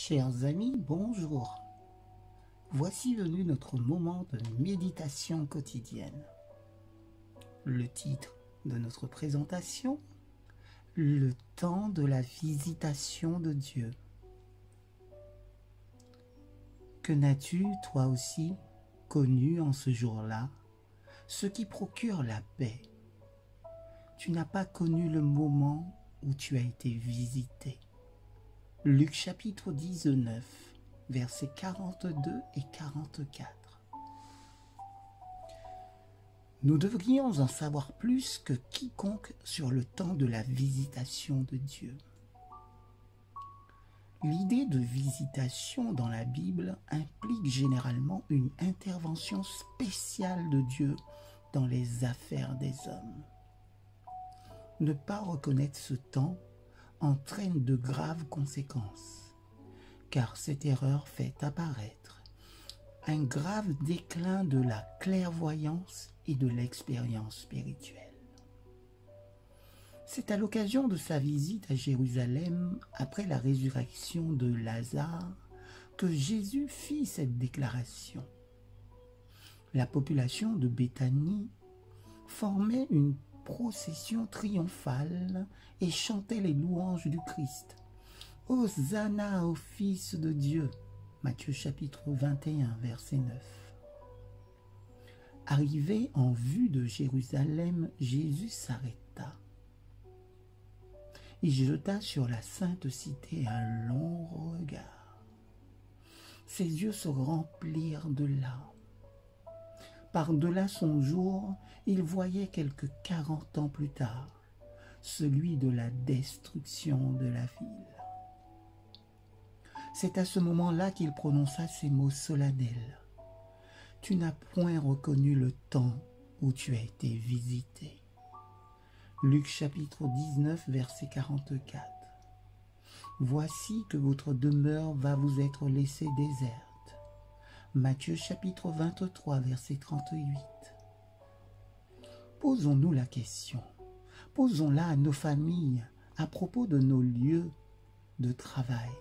Chers amis, bonjour. Voici venu notre moment de méditation quotidienne. Le titre de notre présentation, le temps de la visitation de Dieu. Que n'as-tu, toi aussi, connu en ce jour-là, ce qui procure la paix? Tu n'as pas connu le moment où tu as été visité. Luc chapitre 19, versets 42 et 44. Nous devrions en savoir plus que quiconque sur le temps de la visitation de Dieu. L'idée de visitation dans la Bible implique généralement une intervention spéciale de Dieu dans les affaires des hommes. Ne pas reconnaître ce temps entraîne de graves conséquences, car cette erreur fait apparaître un grave déclin de la clairvoyance et de l'expérience spirituelle. C'est à l'occasion de sa visite à Jérusalem après la résurrection de Lazare que Jésus fit cette déclaration. La population de Béthanie formait une procession triomphale et chantait les louanges du Christ. Hosanna au Fils de Dieu. Matthieu chapitre 21, verset 9. Arrivé en vue de Jérusalem, Jésus s'arrêta. Il jeta sur la sainte cité un long regard. Ses yeux se remplirent de larmes. Par-delà son jour, il voyait quelque 40 ans plus tard, celui de la destruction de la ville. C'est à ce moment-là qu'il prononça ces mots solennels. « Tu n'as point reconnu le temps où tu as été visité. » Luc chapitre 19, verset 44. « Voici que votre demeure va vous être laissée déserte. » Matthieu chapitre 23, verset 38. Posons-nous la question, posons-la à nos familles, à propos de nos lieux de travail,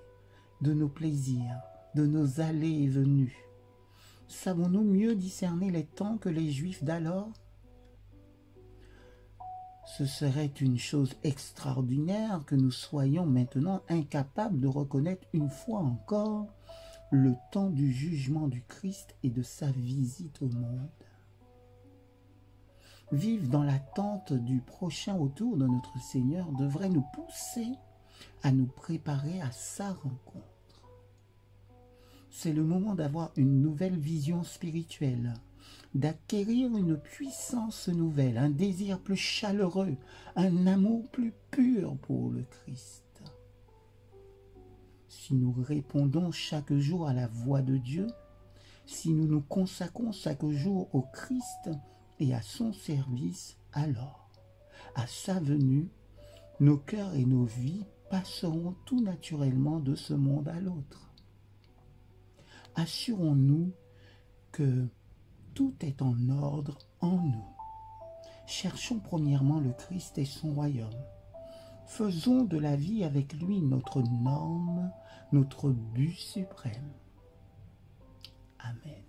de nos plaisirs, de nos allées et venues. Savons-nous mieux discerner les temps que les Juifs d'alors? Ce serait une chose extraordinaire que nous soyons maintenant incapables de reconnaître une fois encore le temps du jugement du Christ et de sa visite au monde. Vivre dans l'attente du prochain retour de notre Seigneur devrait nous pousser à nous préparer à sa rencontre. C'est le moment d'avoir une nouvelle vision spirituelle, d'acquérir une puissance nouvelle, un désir plus chaleureux, un amour plus pur pour le Christ. Si nous répondons chaque jour à la voix de Dieu, si nous nous consacrons chaque jour au Christ et à son service, alors, à sa venue, nos cœurs et nos vies passeront tout naturellement de ce monde à l'autre. Assurons-nous que tout est en ordre en nous. Cherchons premièrement le Christ et son royaume. Faisons de la vie avec lui notre norme, notre but suprême. Amen.